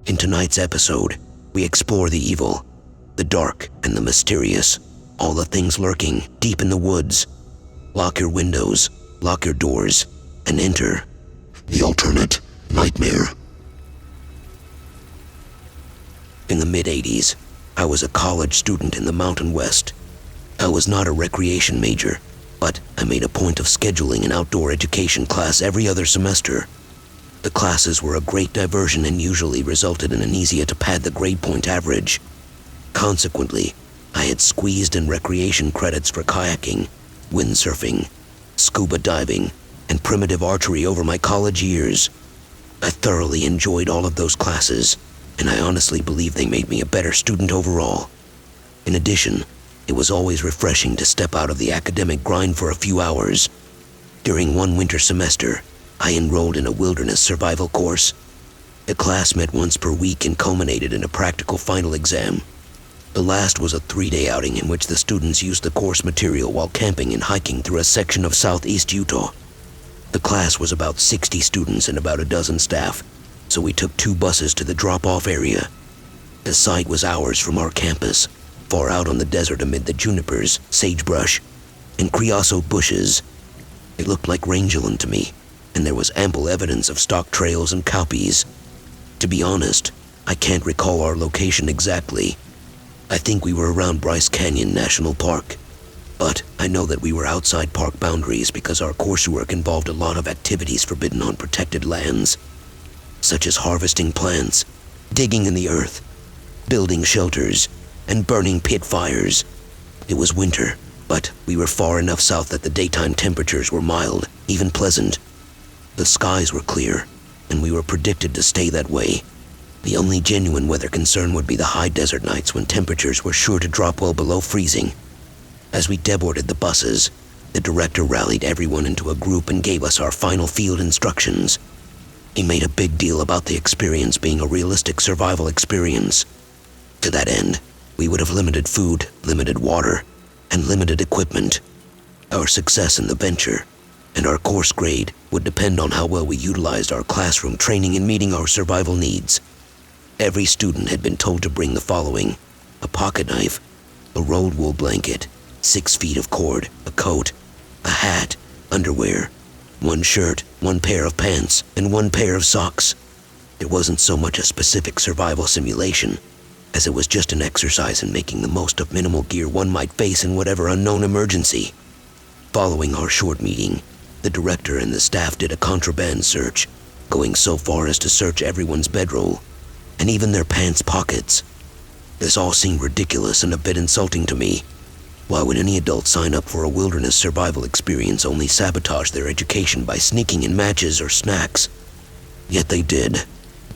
In tonight's episode, we explore the evil, the dark, and the mysterious, all the things lurking deep in the woods. Lock your windows, lock your doors, and enter the alternate nightmare. In the mid-'80s, I was a college student in the Mountain West. I was not a recreation major, but I made a point of scheduling an outdoor education class every other semester. The classes were a great diversion and usually resulted in an easier to pad the grade point average. Consequently, I had squeezed in recreation credits for kayaking, windsurfing, scuba diving, and primitive archery over my college years. I thoroughly enjoyed all of those classes, and I honestly believe they made me a better student overall. In addition, it was always refreshing to step out of the academic grind for a few hours. During one winter semester, I enrolled in a wilderness survival course. The class met once per week and culminated in a practical final exam. The last was a 3-day outing in which the students used the course material while camping and hiking through a section of southeast Utah. The class was about 60 students and about a dozen staff, so we took 2 buses to the drop-off area. The site was hours from our campus, far out on the desert amid the junipers, sagebrush, and creosote bushes. It looked like rangeland to me, and there was ample evidence of stock trails and cowpeas. To be honest, I can't recall our location exactly. I think we were around Bryce Canyon National Park, but I know that we were outside park boundaries because our coursework involved a lot of activities forbidden on protected lands, such as harvesting plants, digging in the earth, building shelters, and burning pit fires. It was winter, but we were far enough south that the daytime temperatures were mild, even pleasant. The skies were clear, and we were predicted to stay that way. The only genuine weather concern would be the high desert nights when temperatures were sure to drop well below freezing. As we deboarded the buses, the director rallied everyone into a group and gave us our final field instructions. He made a big deal about the experience being a realistic survival experience. To that end, we would have limited food, limited water, and limited equipment. Our success in the venture and our course grade would depend on how well we utilized our classroom training in meeting our survival needs. Every student had been told to bring the following: a pocket knife, a rolled wool blanket, 6 feet of cord, a coat, a hat, underwear, 1 shirt, 1 pair of pants, and 1 pair of socks. It wasn't so much a specific survival simulation, as it was just an exercise in making the most of minimal gear one might face in whatever unknown emergency. Following our short meeting, the director and the staff did a contraband search, going so far as to search everyone's bedroll, and even their pants pockets. This all seemed ridiculous and a bit insulting to me. Why would any adult sign up for a wilderness survival experience only sabotage their education by sneaking in matches or snacks? Yet they did.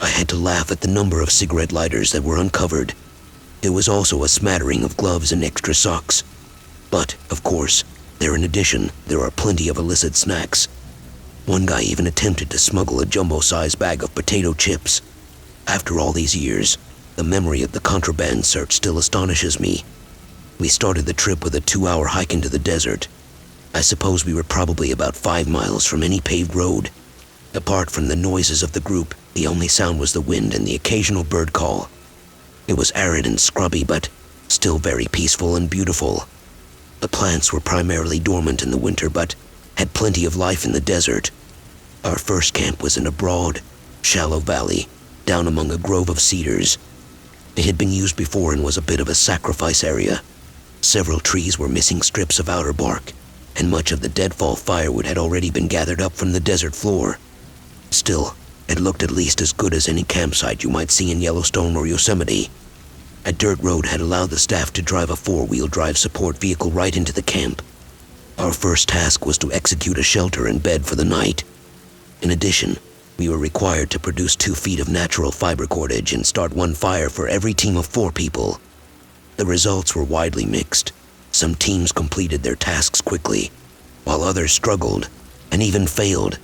I had to laugh at the number of cigarette lighters that were uncovered. There was also a smattering of gloves and extra socks. But, of course, there are plenty of illicit snacks. One guy even attempted to smuggle a jumbo-sized bag of potato chips. After all these years, the memory of the contraband search still astonishes me. We started the trip with a 2-hour hike into the desert. I suppose we were probably about 5 miles from any paved road. Apart from the noises of the group, the only sound was the wind and the occasional bird call. It was arid and scrubby, but still very peaceful and beautiful. The plants were primarily dormant in the winter, but had plenty of life in the desert. Our first camp was in a broad, shallow valley, down among a grove of cedars. It had been used before and was a bit of a sacrifice area. Several trees were missing strips of outer bark, and much of the deadfall firewood had already been gathered up from the desert floor. Still, it looked at least as good as any campsite you might see in Yellowstone or Yosemite. A dirt road had allowed the staff to drive a 4-wheel drive support vehicle right into the camp. Our first task was to execute a shelter and bed for the night. In addition, we were required to produce 2 feet of natural fiber cordage and start 1 fire for every team of 4 people. The results were widely mixed. Some teams completed their tasks quickly, while others struggled and even failed.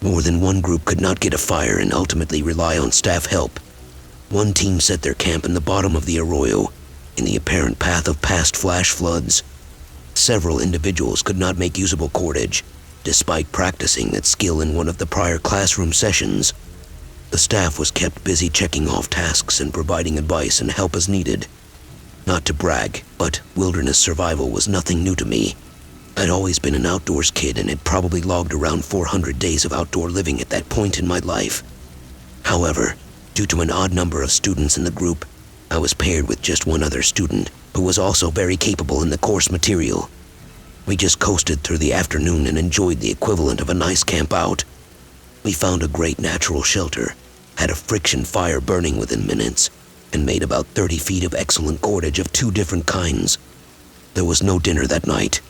More than one group could not get a fire and ultimately rely on staff help. One team set their camp in the bottom of the arroyo, in the apparent path of past flash floods. Several individuals could not make usable cordage, despite practicing that skill in one of the prior classroom sessions. The staff was kept busy checking off tasks and providing advice and help as needed. Not to brag, but wilderness survival was nothing new to me. I'd always been an outdoors kid and had probably logged around 400 days of outdoor living at that point in my life. However, due to an odd number of students in the group, I was paired with just one other student who was also very capable in the course material. We just coasted through the afternoon and enjoyed the equivalent of a nice camp out. We found a great natural shelter, had a friction fire burning within minutes, and made about 30 feet of excellent cordage of 2 different kinds. There was no dinner that night,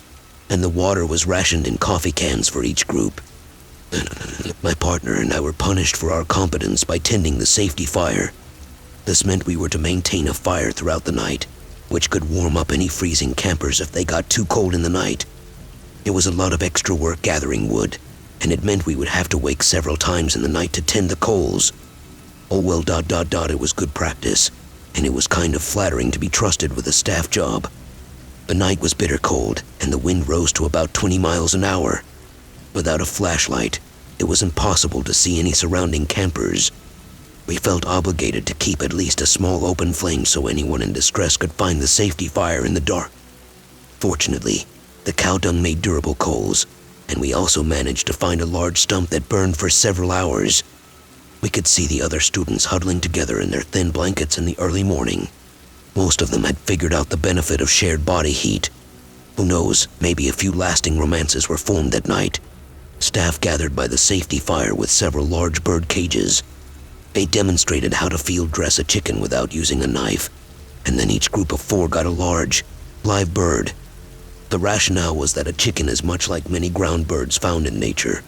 and the water was rationed in coffee cans for each group. My partner and I were punished for our competence by tending the safety fire. This meant we were to maintain a fire throughout the night, which could warm up any freezing campers if they got too cold in the night. It was a lot of extra work gathering wood, and it meant we would have to wake several times in the night to tend the coals. Oh well, it was good practice, and it was kind of flattering to be trusted with a staff job. The night was bitter cold, and the wind rose to about 20 miles an hour. Without a flashlight, it was impossible to see any surrounding campers. We felt obligated to keep at least a small open flame so anyone in distress could find the safety fire in the dark. Fortunately, the cow dung made durable coals, and we also managed to find a large stump that burned for several hours. We could see the other students huddling together in their thin blankets in the early morning. Most of them had figured out the benefit of shared body heat. Who knows, maybe a few lasting romances were formed that night. Staff gathered by the safety fire with several large bird cages. They demonstrated how to field dress a chicken without using a knife, and then each group of 4 got a large, live bird. The rationale was that a chicken is much like many ground birds found in nature: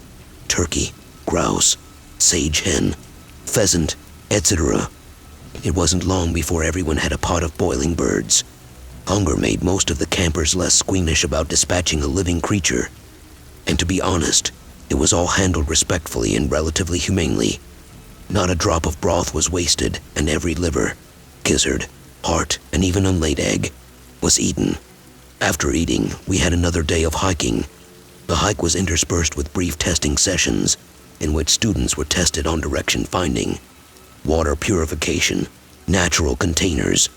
turkey, grouse, sage hen, pheasant, etc. It wasn't long before everyone had a pot of boiling birds. Hunger made most of the campers less squeamish about dispatching a living creature. And to be honest, it was all handled respectfully and relatively humanely. Not a drop of broth was wasted, and every liver, gizzard, heart, and even unlaid egg was eaten. After eating, we had another day of hiking. The hike was interspersed with brief testing sessions, in which students were tested on direction finding, water purification, natural containers,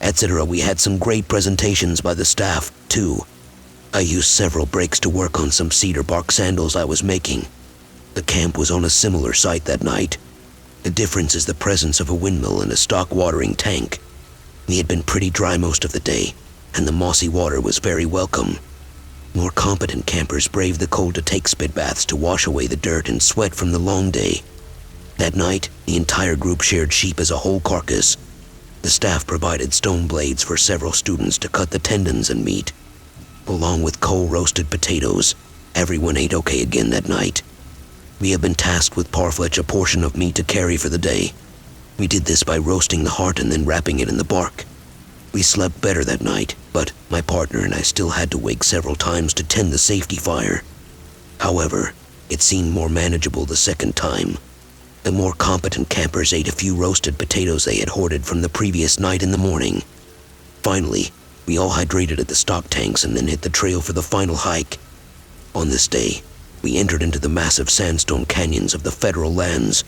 etc. We had some great presentations by the staff, too. I used several breaks to work on some cedar bark sandals I was making. The camp was on a similar site that night. The difference is the presence of a windmill and a stock watering tank. We had been pretty dry most of the day, and the mossy water was very welcome. More competent campers braved the cold to take spit baths to wash away the dirt and sweat from the long day. That night, the entire group shared sheep as a whole carcass. The staff provided stone blades for several students to cut the tendons and meat. Along with coal-roasted potatoes, everyone ate okay again that night. We have been tasked with parfletch a portion of meat to carry for the day. We did this by roasting the heart and then wrapping it in the bark. We slept better that night, but my partner and I still had to wake several times to tend the safety fire. However, it seemed more manageable the second time. The more competent campers ate a few roasted potatoes they had hoarded from the previous night in the morning. Finally, we all hydrated at the stock tanks and then hit the trail for the final hike. On this day, we entered into the massive sandstone canyons of the federal lands.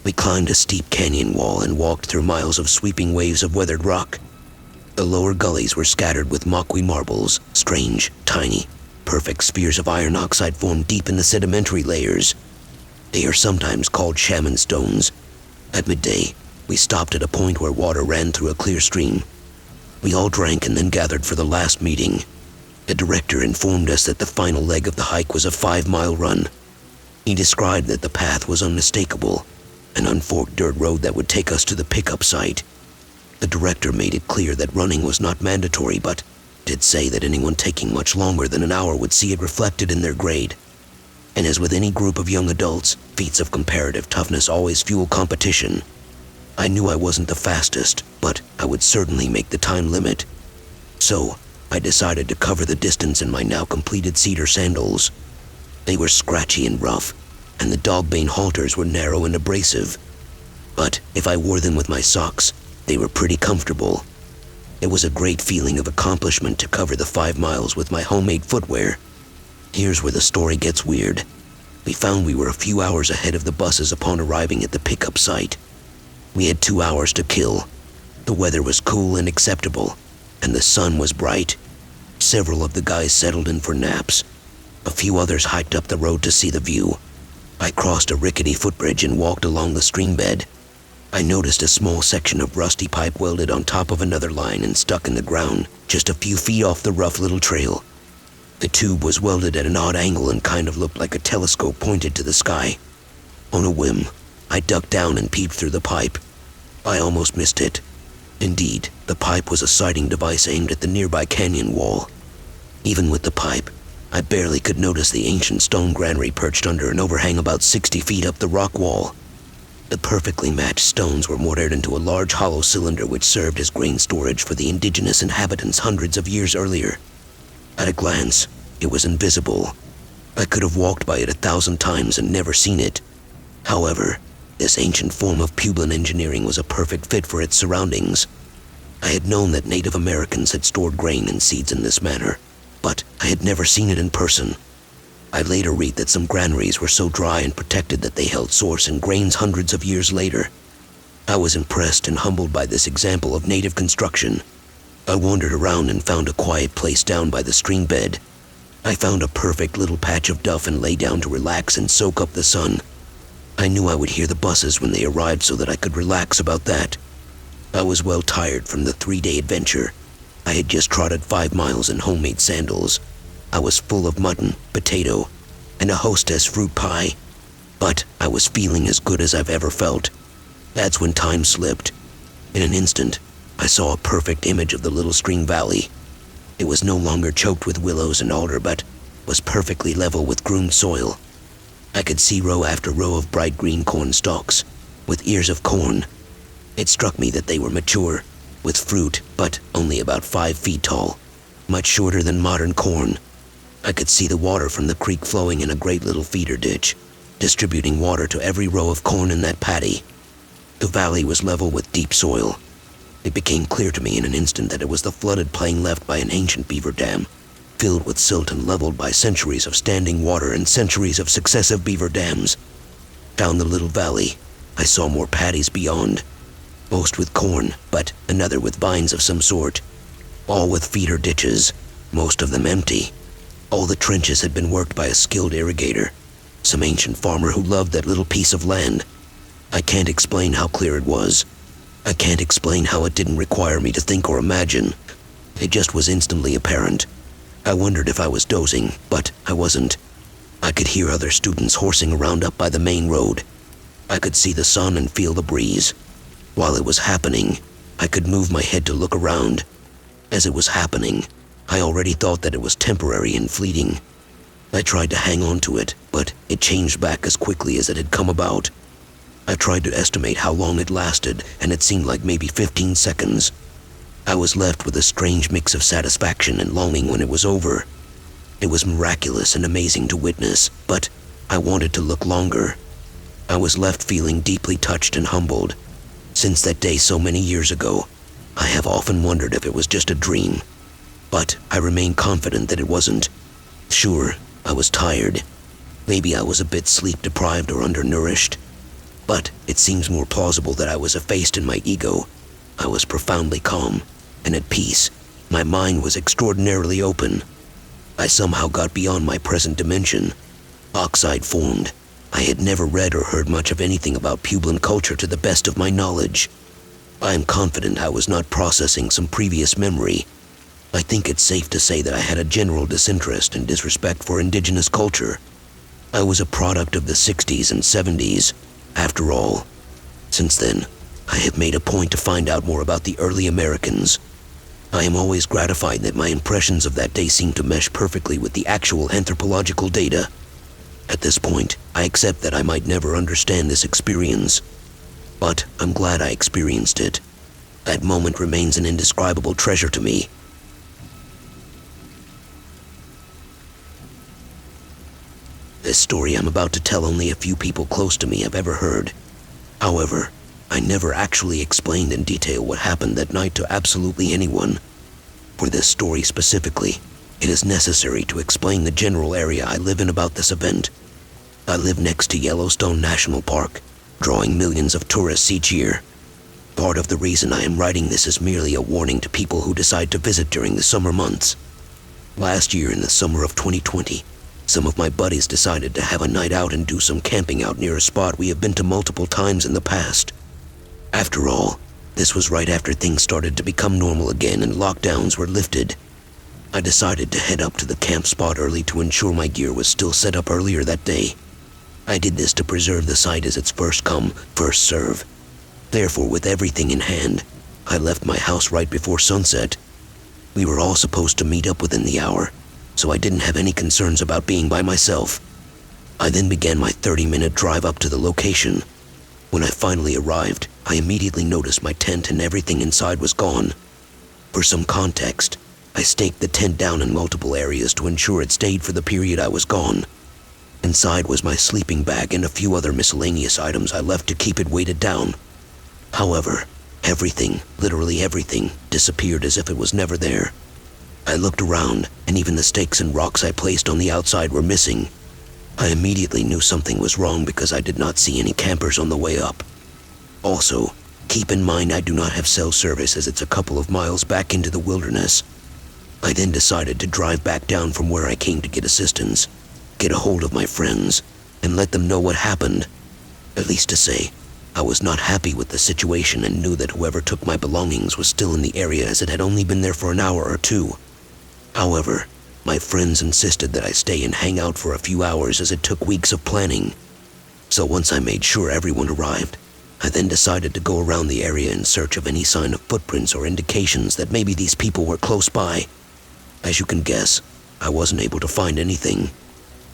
We climbed a steep canyon wall and walked through miles of sweeping waves of weathered rock. The lower gullies were scattered with maqui marbles, strange, tiny, perfect spheres of iron oxide formed deep in the sedimentary layers. They are sometimes called shaman stones. At midday, we stopped at a point where water ran through a clear stream. We all drank and then gathered for the last meeting. The director informed us that the final leg of the hike was a 5-mile run. He described that the path was unmistakable, an unforked dirt road that would take us to the pickup site. The director made it clear that running was not mandatory, but did say that anyone taking much longer than an hour would see it reflected in their grade. And as with any group of young adults, feats of comparative toughness always fuel competition. I knew I wasn't the fastest, but I would certainly make the time limit. So, I decided to cover the distance in my now completed cedar sandals. They were scratchy and rough, and the dogbane halters were narrow and abrasive. But if I wore them with my socks, they were pretty comfortable. It was a great feeling of accomplishment to cover the 5 miles with my homemade footwear. Here's where the story gets weird. We found we were a few hours ahead of the buses upon arriving at the pickup site. We had 2 hours to kill. The weather was cool and acceptable, and the sun was bright. Several of the guys settled in for naps. A few others hiked up the road to see the view. I crossed a rickety footbridge and walked along the stream bed. I noticed a small section of rusty pipe welded on top of another line and stuck in the ground, just a few feet off the rough little trail. The tube was welded at an odd angle and kind of looked like a telescope pointed to the sky. On a whim, I ducked down and peeped through the pipe. I almost missed it. Indeed, the pipe was a sighting device aimed at the nearby canyon wall. Even with the pipe, I barely could notice the ancient stone granary perched under an overhang about 60 feet up the rock wall. The perfectly matched stones were mortared into a large hollow cylinder which served as grain storage for the indigenous inhabitants hundreds of years earlier. At a glance, it was invisible. I could have walked by it 1,000 times and never seen it. However, this ancient form of Pueblan engineering was a perfect fit for its surroundings. I had known that Native Americans had stored grain and seeds in this manner, but I had never seen it in person. I later read that some granaries were so dry and protected that they held source and grains hundreds of years later. I was impressed and humbled by this example of native construction. I wandered around and found a quiet place down by the stream bed. I found a perfect little patch of duff and lay down to relax and soak up the sun. I knew I would hear the buses when they arrived so that I could relax about that. I was well tired from the 3-day adventure. I had just trotted 5 miles in homemade sandals. I was full of mutton, potato, and a hostess fruit pie. But I was feeling as good as I've ever felt. That's when time slipped. In an instant, I saw a perfect image of the little stream valley. It was no longer choked with willows and alder, but was perfectly level with groomed soil. I could see row after row of bright green corn stalks, with ears of corn. It struck me that they were mature, with fruit, but only about 5 feet tall, much shorter than modern corn. I could see the water from the creek flowing in a great little feeder ditch, distributing water to every row of corn in that paddy. The valley was level with deep soil. It became clear to me in an instant that it was the flooded plain left by an ancient beaver dam, filled with silt and leveled by centuries of standing water and centuries of successive beaver dams. Down the little valley, I saw more paddies beyond, most with corn, but another with vines of some sort, all with feeder ditches, most of them empty. All the trenches had been worked by a skilled irrigator, some ancient farmer who loved that little piece of land. I can't explain how clear it was. I can't explain how it didn't require me to think or imagine. It just was instantly apparent. I wondered if I was dozing, but I wasn't. I could hear other students horsing around up by the main road. I could see the sun and feel the breeze. While it was happening, I could move my head to look around. As it was happening, I already thought that it was temporary and fleeting. I tried to hang on to it, but it changed back as quickly as it had come about. I tried to estimate how long it lasted, and it seemed like maybe 15 seconds. I was left with a strange mix of satisfaction and longing when it was over. It was miraculous and amazing to witness, but I wanted to look longer. I was left feeling deeply touched and humbled. Since that day so many years ago, I have often wondered if it was just a dream. But I remain confident that it wasn't. Sure, I was tired. Maybe I was a bit sleep-deprived or undernourished. But it seems more plausible that I was effaced in my ego. I was profoundly calm and at peace. My mind was extraordinarily open. I somehow got beyond my present dimension. Oxide formed. I had never read or heard much of anything about Pueblan culture to the best of my knowledge. I am confident I was not processing some previous memory. I think it's safe to say that I had a general disinterest and disrespect for indigenous culture. I was a product of the 60s and 70s, after all. Since then, I have made a point to find out more about the early Americans. I am always gratified that my impressions of that day seem to mesh perfectly with the actual anthropological data. At this point, I accept that I might never understand this experience. But I'm glad I experienced it. That moment remains an indescribable treasure to me. This story I'm about to tell only a few people close to me have ever heard. However, I never actually explained in detail what happened that night to absolutely anyone. For this story specifically, it is necessary to explain the general area I live in about this event. I live next to Yellowstone National Park, drawing millions of tourists each year. Part of the reason I am writing this is merely a warning to people who decide to visit during the summer months. Last year in the summer of 2020, some of my buddies decided to have a night out and do some camping out near a spot we have been to multiple times in the past. After all, this was right after things started to become normal again and lockdowns were lifted. I decided to head up to the camp spot early to ensure my gear was still set up earlier that day. I did this to preserve the site as it's first come, first serve. Therefore, with everything in hand, I left my house right before sunset. We were all supposed to meet up within the hour, so I didn't have any concerns about being by myself. I then began my 30-minute drive up to the location. When I finally arrived, I immediately noticed my tent and everything inside was gone. For some context, I staked the tent down in multiple areas to ensure it stayed for the period I was gone. Inside was my sleeping bag and a few other miscellaneous items I left to keep it weighted down. However, everything, literally everything, disappeared as if it was never there. I looked around, and even the stakes and rocks I placed on the outside were missing. I immediately knew something was wrong because I did not see any campers on the way up. Also, keep in mind I do not have cell service as it's a couple of miles back into the wilderness. I then decided to drive back down from where I came to get assistance, get a hold of my friends, and let them know what happened. At least to say, I was not happy with the situation and knew that whoever took my belongings was still in the area as it had only been there for an hour or two. However, my friends insisted that I stay and hang out for a few hours as it took weeks of planning. So once I made sure everyone arrived, I then decided to go around the area in search of any sign of footprints or indications that maybe these people were close by. As you can guess, I wasn't able to find anything.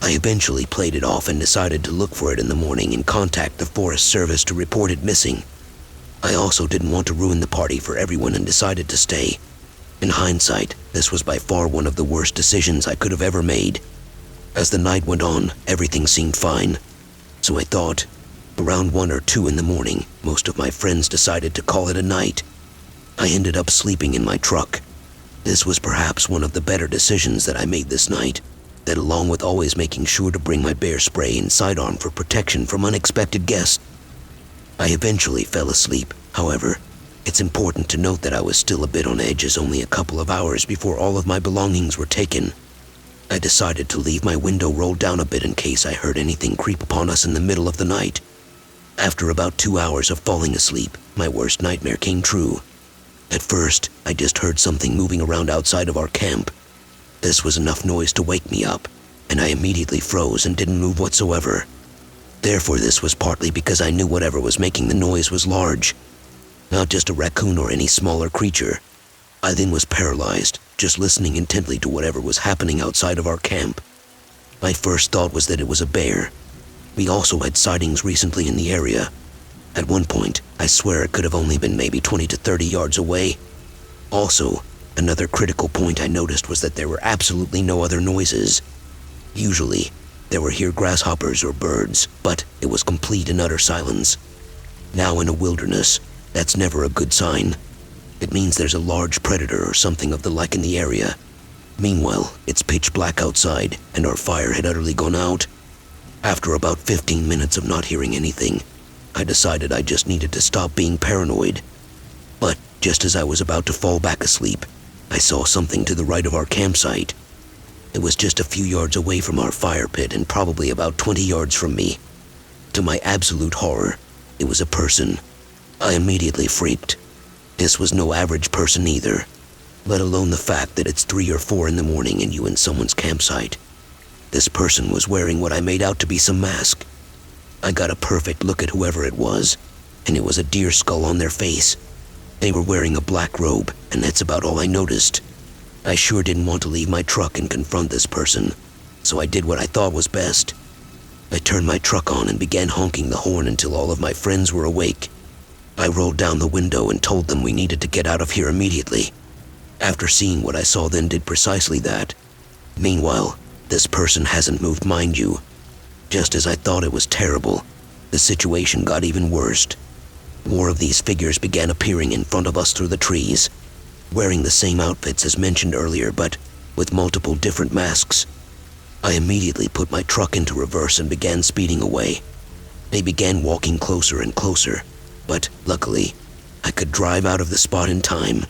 I eventually played it off and decided to look for it in the morning and contact the Forest Service to report it missing. I also didn't want to ruin the party for everyone and decided to stay. In hindsight, this was by far one of the worst decisions I could have ever made. As the night went on, everything seemed fine. So I thought, around 1 or 2 in the morning, most of my friends decided to call it a night. I ended up sleeping in my truck. This was perhaps one of the better decisions that I made this night, that along with always making sure to bring my bear spray and sidearm for protection from unexpected guests. I eventually fell asleep. However, it's important to note that I was still a bit on edge as only a couple of hours before all of my belongings were taken. I decided to leave my window rolled down a bit in case I heard anything creep upon us in the middle of the night. After about 2 hours of falling asleep, my worst nightmare came true. At first, I just heard something moving around outside of our camp. This was enough noise to wake me up, and I immediately froze and didn't move whatsoever. Therefore, this was partly because I knew whatever was making the noise was large, not just a raccoon or any smaller creature. I then was paralyzed, just listening intently to whatever was happening outside of our camp. My first thought was that it was a bear. We also had sightings recently in the area. At one point, I swear it could have only been maybe 20 to 30 yards away. Also, another critical point I noticed was that there were absolutely no other noises. Usually, there were here grasshoppers or birds, but it was complete and utter silence. Now in a wilderness, that's never a good sign. It means there's a large predator or something of the like in the area. Meanwhile, it's pitch black outside, and our fire had utterly gone out. After about 15 minutes of not hearing anything, I decided I just needed to stop being paranoid. But just as I was about to fall back asleep, I saw something to the right of our campsite. It was just a few yards away from our fire pit and probably about 20 yards from me. To my absolute horror, it was a person. I immediately freaked. This was no average person either, let alone the fact that it's 3 or 4 in the morning and you in someone's campsite. This person was wearing what I made out to be some mask. I got a perfect look at whoever it was, and it was a deer skull on their face. They were wearing a black robe, and that's about all I noticed. I sure didn't want to leave my truck and confront this person, so I did what I thought was best. I turned my truck on and began honking the horn until all of my friends were awake. I rolled down the window and told them we needed to get out of here immediately. After seeing what I saw, then did precisely that. Meanwhile, this person hasn't moved, mind you. Just as I thought it was terrible, the situation got even worse. More of these figures began appearing in front of us through the trees, wearing the same outfits as mentioned earlier, but with multiple different masks. I immediately put my truck into reverse and began speeding away. They began walking closer and closer, but luckily, I could drive out of the spot in time.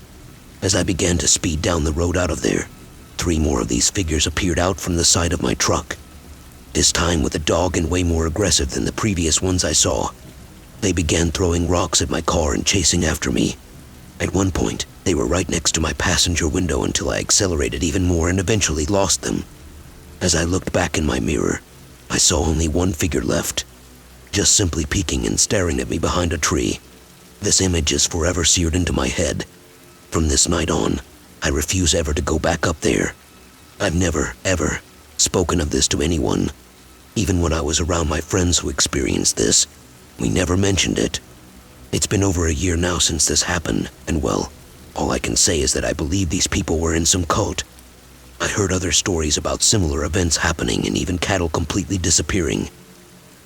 As I began to speed down the road out of there, 3 more of these figures appeared out from the side of my truck. This time with a dog and way more aggressive than the previous ones I saw. They began throwing rocks at my car and chasing after me. At one point, they were right next to my passenger window until I accelerated even more and eventually lost them. As I looked back in my mirror, I saw only one figure left, just simply peeking and staring at me behind a tree. This image is forever seared into my head. From this night on, I refuse ever to go back up there. I've never, ever spoken of this to anyone. Even when I was around my friends who experienced this, we never mentioned it. It's been over a year now since this happened, and well, all I can say is that I believe these people were in some cult. I heard other stories about similar events happening and even cattle completely disappearing.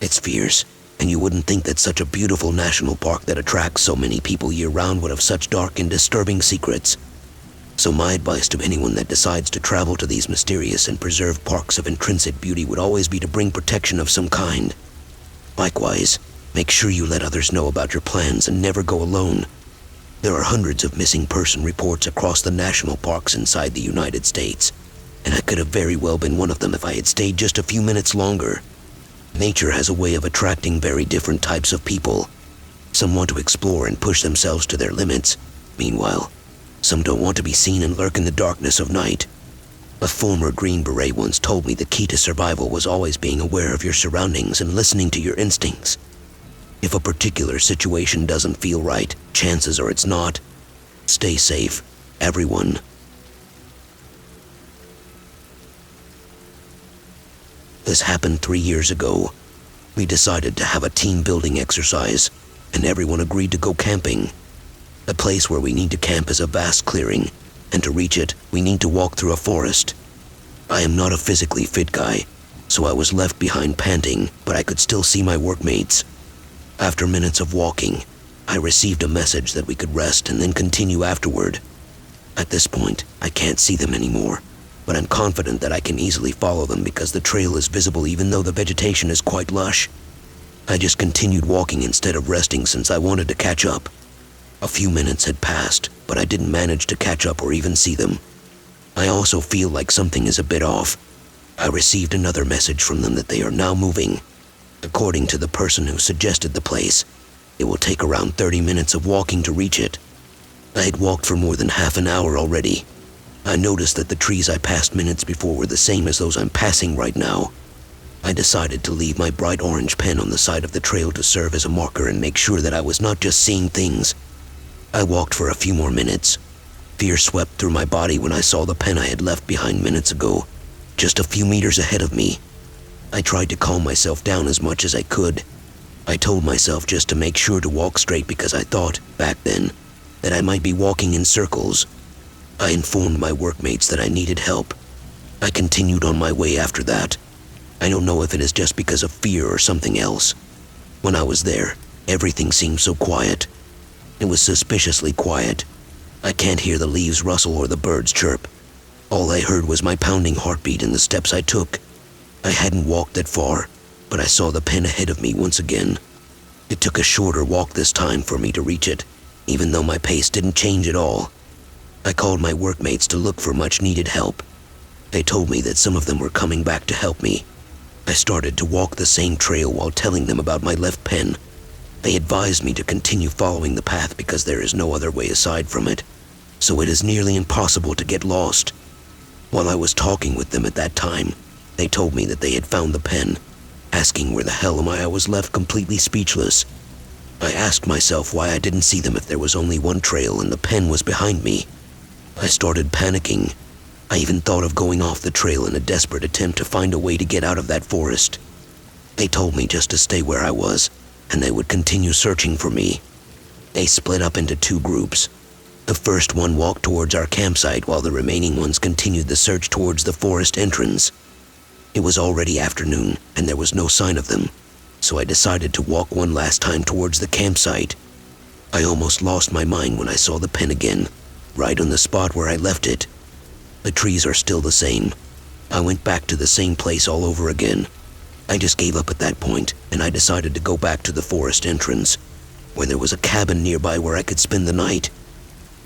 It's fierce, and you wouldn't think that such a beautiful national park that attracts so many people year-round would have such dark and disturbing secrets. So my advice to anyone that decides to travel to these mysterious and preserved parks of intrinsic beauty would always be to bring protection of some kind. Likewise, make sure you let others know about your plans and never go alone. There are hundreds of missing person reports across the national parks inside the United States, and I could have very well been one of them if I had stayed just a few minutes longer. Nature has a way of attracting very different types of people. Some want to explore and push themselves to their limits. Meanwhile, some don't want to be seen and lurk in the darkness of night. A former Green Beret once told me the key to survival was always being aware of your surroundings and listening to your instincts. If a particular situation doesn't feel right, chances are it's not. Stay safe, everyone. This happened 3 years ago. We decided to have a team-building exercise, and everyone agreed to go camping. The place where we need to camp is a vast clearing, and to reach it, we need to walk through a forest. I am not a physically fit guy, so I was left behind panting, but I could still see my workmates. After minutes of walking, I received a message that we could rest and then continue afterward. At this point, I can't see them anymore, but I'm confident that I can easily follow them because the trail is visible even though the vegetation is quite lush. I just continued walking instead of resting since I wanted to catch up. A few minutes had passed, but I didn't manage to catch up or even see them. I also feel like something is a bit off. I received another message from them that they are now moving. According to the person who suggested the place, it will take around 30 minutes of walking to reach it. I had walked for more than half an hour already. I noticed that the trees I passed minutes before were the same as those I'm passing right now. I decided to leave my bright orange pen on the side of the trail to serve as a marker and make sure that I was not just seeing things. I walked for a few more minutes. Fear swept through my body when I saw the pen I had left behind minutes ago, just a few meters ahead of me. I tried to calm myself down as much as I could. I told myself just to make sure to walk straight because I thought, back then, that I might be walking in circles. I informed my workmates that I needed help. I continued on my way after that. I don't know if it is just because of fear or something else. When I was there, everything seemed so quiet. It was suspiciously quiet. I can't hear the leaves rustle or the birds chirp. All I heard was my pounding heartbeat and the steps I took. I hadn't walked that far, but I saw the pen ahead of me once again. It took a shorter walk this time for me to reach it, even though my pace didn't change at all. I called my workmates to look for much-needed help. They told me that some of them were coming back to help me. I started to walk the same trail while telling them about my left pen. They advised me to continue following the path because there is no other way aside from it, so it is nearly impossible to get lost. While I was talking with them at that time, they told me that they had found the pen. Asking where the hell am I was left completely speechless. I asked myself why I didn't see them if there was only one trail and the pen was behind me. I started panicking. I even thought of going off the trail in a desperate attempt to find a way to get out of that forest. They told me just to stay where I was, and they would continue searching for me. They split up into 2 groups. The first one walked towards our campsite while the remaining ones continued the search towards the forest entrance. It was already afternoon, and there was no sign of them, so I decided to walk one last time towards the campsite. I almost lost my mind when I saw the pen again, right on the spot where I left it. The trees are still the same. I went back to the same place all over again. I just gave up at that point, and I decided to go back to the forest entrance, where there was a cabin nearby where I could spend the night.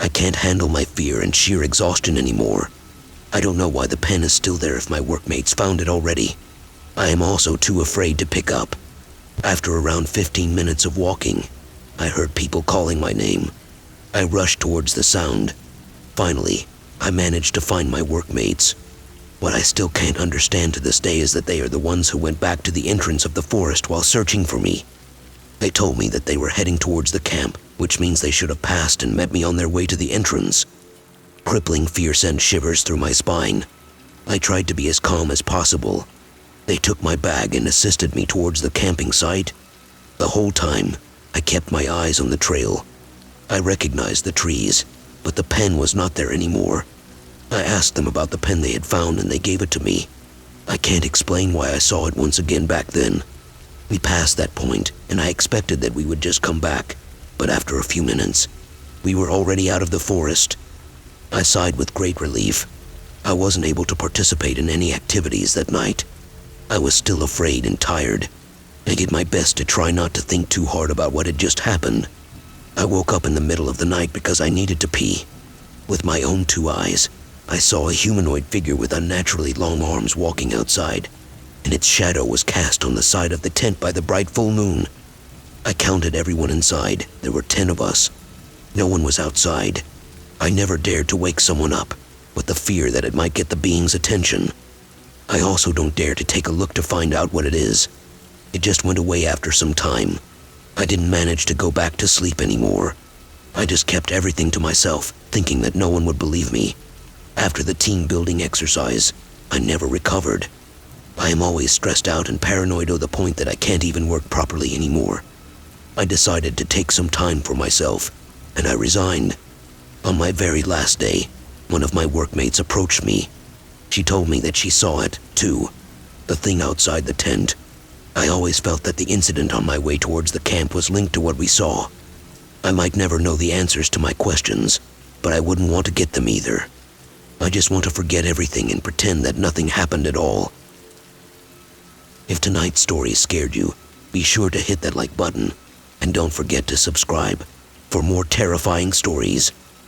I can't handle my fear and sheer exhaustion anymore. I don't know why the pen is still there if my workmates found it already. I am also too afraid to pick up. After around 15 minutes of walking, I heard people calling my name. I rushed towards the sound. Finally, I managed to find my workmates. What I still can't understand to this day is that they are the ones who went back to the entrance of the forest while searching for me. They told me that they were heading towards the camp, which means they should have passed and met me on their way to the entrance. Crippling fear sent shivers through my spine. I tried to be as calm as possible. They took my bag and assisted me towards the camping site. The whole time, I kept my eyes on the trail. I recognized the trees, but the pen was not there anymore. I asked them about the pen they had found and they gave it to me. I can't explain why I saw it once again back then. We passed that point, and I expected that we would just come back, but after a few minutes, we were already out of the forest. I sighed with great relief. I wasn't able to participate in any activities that night. I was still afraid and tired. I did my best to try not to think too hard about what had just happened. I woke up in the middle of the night because I needed to pee. With my own 2 eyes, I saw a humanoid figure with unnaturally long arms walking outside, and its shadow was cast on the side of the tent by the bright full moon. I counted everyone inside. There were 10 of us. No one was outside. I never dared to wake someone up, with the fear that it might get the being's attention. I also don't dare to take a look to find out what it is. It just went away after some time. I didn't manage to go back to sleep anymore. I just kept everything to myself, thinking that no one would believe me. After the team building exercise, I never recovered. I am always stressed out and paranoid to the point that I can't even work properly anymore. I decided to take some time for myself, and I resigned. On my very last day, one of my workmates approached me. She told me that she saw it, too, the thing outside the tent. I always felt that the incident on my way towards the camp was linked to what we saw. I might never know the answers to my questions, but I wouldn't want to get them either. I just want to forget everything and pretend that nothing happened at all. If tonight's story scared you, be sure to hit that like button, and don't forget to subscribe for more terrifying stories.